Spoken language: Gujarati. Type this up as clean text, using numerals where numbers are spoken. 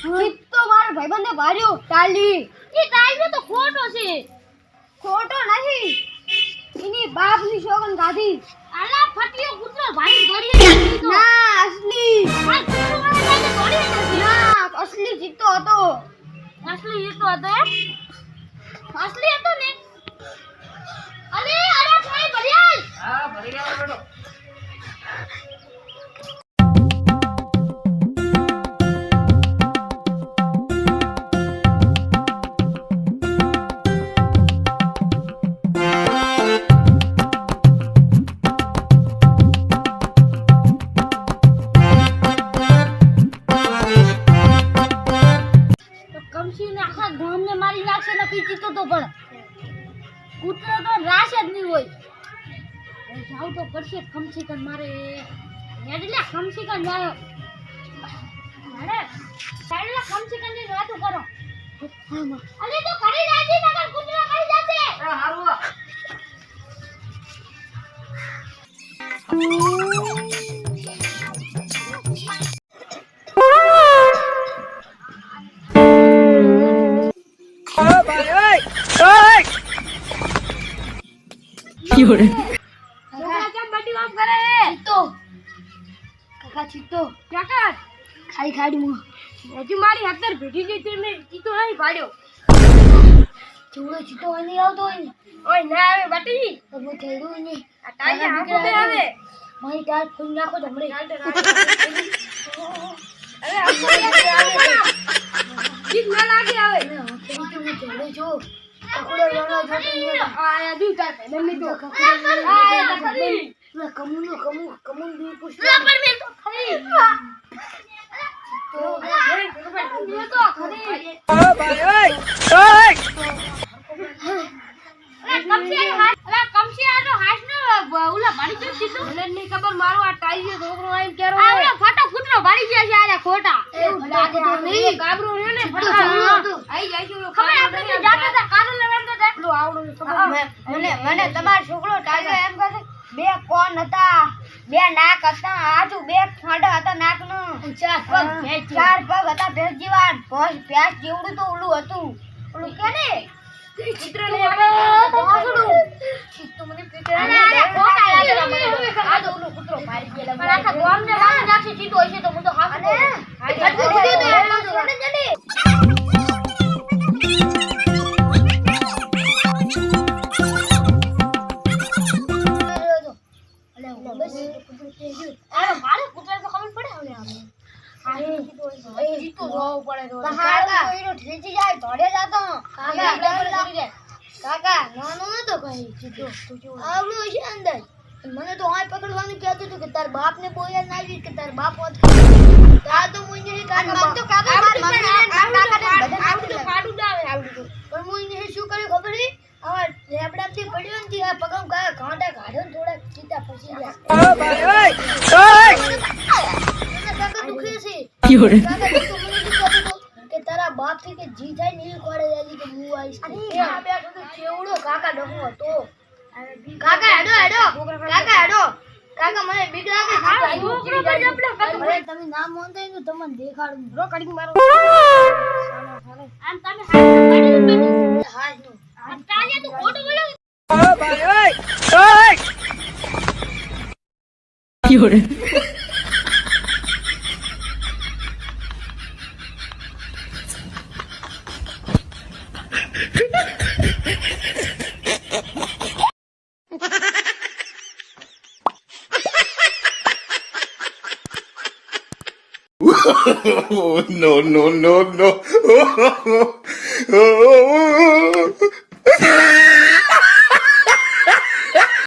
ચિત્તો મારા ભાઈબંધે ભાર્યો ટાલી. એ ટાઈલો તો ખોટો છે. ખોટો નહીં, એની બાપની સોગન ગાધી. આલા ફટિયો કૂતરો ભાઈ દોડીએ દીધો. ના અસલી, આ કૂતરો વાળા ભાઈને દોડીએ નથી. ના અસલી ચિત્તો હતો. અસલી એ તો હતો એમ? અસલી હતો ને? અરે અરે ભાઈ ભરિયાલ. હા ભરી ગયો બેટો. કમસીને આખા ગામને મારી નાખશે ને પીચીતો તો પણ કૂતરો તો રાશ જ નહીં હોય. હવે જાવ તો પડશે કમસી કન મારે એટલે કમસી કન જાય અરે સાઈડલા કમસી કન ની વાતો કરો. અરે તો કરી રાજી નગર કૂતરો કરી જશે. હારું કાકા કેમ બડી વાત કરે હે? ચિત્તો કાકા ચિત્તો કાકા ખાઈ ખાડી મો હજુ મારી હાથર ભેટી ગઈ તે મેં ચીતો નહીં પાડ્યો. ચૂડો ચિત્તો નહીં આવતો હોય ને ઓય ના આવે બટી. તો હું થઈ ગયું ને આ ટાઈ હાકો બે આવે. મારી ટાટ ફૂલ નાખો જમણે. અરે હાકો બે આવે. જીત ના લાગે આવે. હું જોડે છું કકડો લણો જોતો નહીં. આ દુ તાર પેડમ તો કમુન બી પૂછ લા પર મે તો ખરી. તો મે તો ખરી. કમસી આનો હાથ ને ઓલા મારી જો સીધો મને નહીં ખબર મારો આ ટાઈ છોકરો આઈને કેરો આ ફાટો કૂતરો ભાડી ગયા છે આને ખોટા એવું લાગે તો નહીં. ગાબરો રહ્યો ને ફટો ફટો ચાલુ હતું. આઈ જાય છે ખબર આપણે તો જાતા હતા કાનો લેવાનું તો એટલું આવડું મને તમારો છોકરો ટાળ્યો એમ કહે બે કોણ હતા, બે નાક હતા, આજુ બે ખાંડા હતા નાકનું, ચાર પગ હતા ભેંસ જેવા, ભેંસ જેવડું તો ઓલું હતું ઓલું કે ને ચિત્ર ને આપણે ચિત્તો મને ખોટા યાદ મને આ તો ઓલું કૂતરો મારી ગયેલા મને આખા ગામને મારી નાખી ચીતો હશે તો હું તો હાથ અને ગટકો કીધું તો એટલો છોડે જડી. મારે કૂતરો તો ખબર પડે હવે આમને ચીતો જોવું પડે તો કાકા હીરો ઠેચી જાય ધોડે જાતો. કાકા નાનો નતો કઈ ચિત્તો આવડું છે અંદર. મને તો આ પકડવાનું કહેતું હતું કે તાર બાપ ને બોલ્યા ના આવી કે તાર બાપ હોત તા તો મુઈને કાકા મન તો કાકા માર મમ્મી ને કાકા ને બધા આવડું તો પાડું જ આવે આવડું તો પણ મુઈને શું કર્યું ખબર છે આ લેબડા થી પડ્યો ને આ પગમ કાકા ઘાંટા કાઢ્યો ને થોડા ચીતા ફસી ગયા. કાકા દુખે છે કાકા તો મને શું કહેતો હતો કે તારા બાપ થી કે જી થાય ને એ કોડે જાજી કે હું આવીશ. એ આ બે તો કેવડો કાકા ડમો હતો. કાકા હેડો કાકા મને બીક લાગે છે. છોકરો પર આપણે અરે તમે નામ મોનતા હોય તો તમને દેખાડું. રો કડી મારો આમ તમે હા નો આમ તાલિયા તો ખોટું બોલ્યો Oh, no, no, no, no.